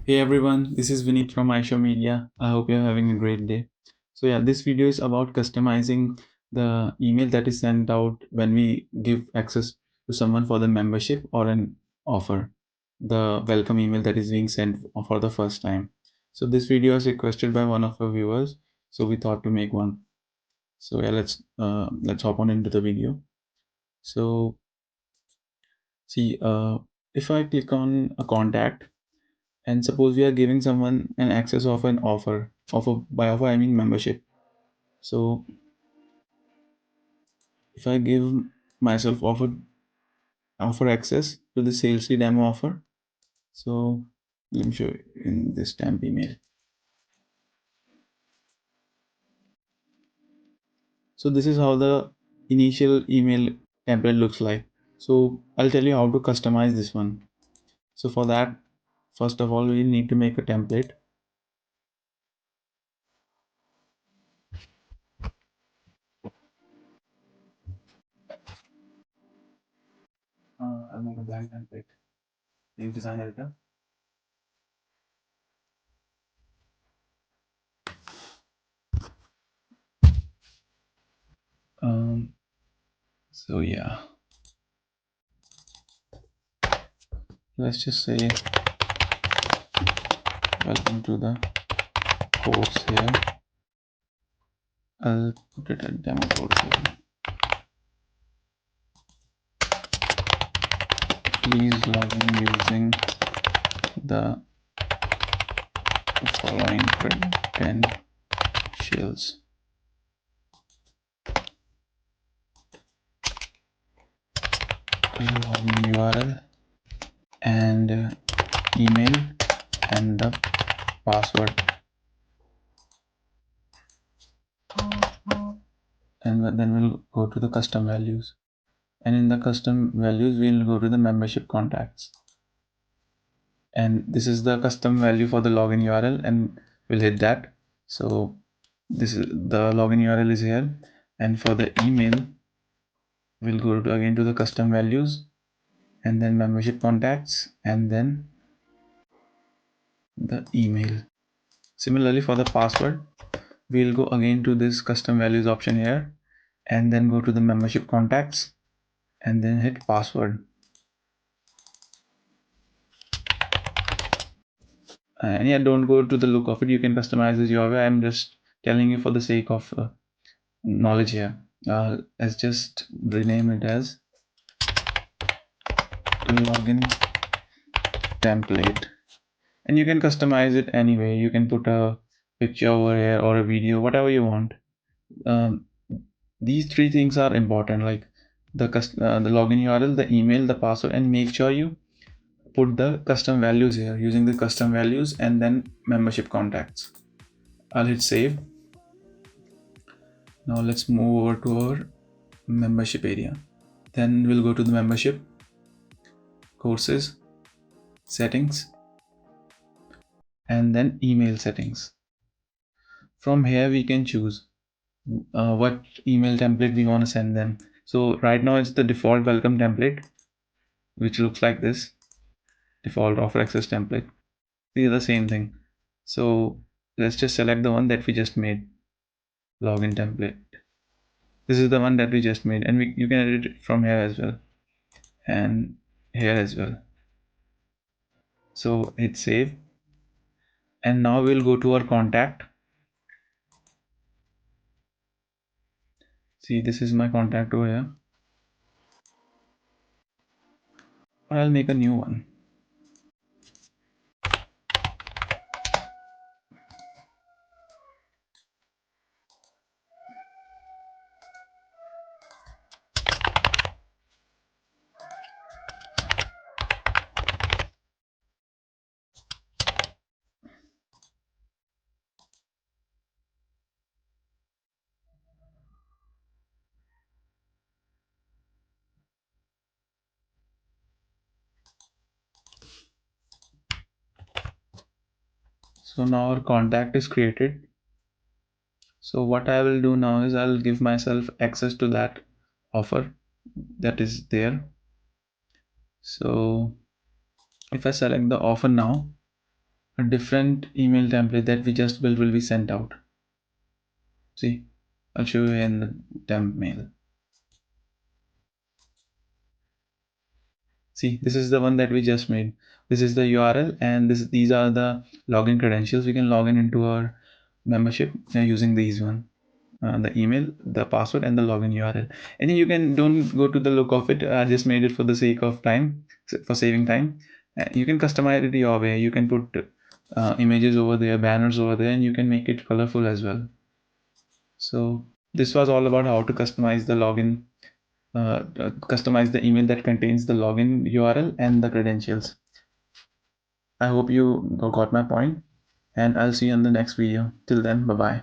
Hey everyone, this is Vinit from iSureMedia. I hope you're having a great day. So yeah, this video is about customizing the email that is sent out when we give access to someone for the membership or an offer. The welcome email that is being sent for the first time. So this video was requested by one of our viewers, so we thought to make one. So yeah, let's hop on into the video. So see, if I click on a contact, and suppose we are giving someone an access of an offer, by offer I mean membership. So if I give myself offer access to the sales demo offer, so let me show you in this temp email. So this is how the initial email template looks like. So I'll tell you how to customize this one. So for that, first of all, we need to make a template. I'll make a blank template. Leave design editor. Um, so yeah, let's just say welcome to the course here. I'll put it at demo course here. Please log in using the following credentials. Login URL and email and the password. And then we'll go to the custom values. And in the custom values, we'll go to the membership contacts. And this is the custom value for the login URL, and we'll hit that. So this is the login URL is here, and for the email, we'll go again to the custom values and then membership contacts and then the email. Similarly, for the password, we'll go again to this custom values option here and then go to the membership contacts and then hit password. And yeah, don't go to the look of it, you can customize this your way. I'm just telling you for the sake of knowledge here. Let's just rename it as login template, and you can customize it anyway. You can put a picture over here or a video, whatever you want. These three things are important, like the login URL, the email, the password, and make sure you put the custom values here using the custom values and then membership contacts. I'll hit save. Now let's move over to our membership area. Then we'll go to the membership, courses, settings, and then email settings. From here we can choose what email template we want to send them. So right now it's the default welcome template, which looks like this, default offer access template. These are the same thing. So let's just select the one that we just made, login template. This is the one that we just made, and you can edit it from here as well and here as well. So hit save, and now we'll go to our contact. See, this is my contact over here, or I'll make a new one. So now our contact is created. So what I will do now is I'll give myself access to that offer that is there. So if I select the offer now, a different email template that we just built will be sent out. See, I'll show you in the temp mail. See, this is the one that we just made. This is the URL, and these are the login credentials. We can log in into our membership using these one. The email, the password, and the login URL. And you can don't go to the look of it. I just made it for the sake of time, for saving time. You can customize it your way. You can put images over there, banners over there, and you can make it colorful as well. So this was all about how to customize the login, customize the email that contains the login URL and the credentials. I hope you got my point, and I'll see you in the next video. Till then, bye bye.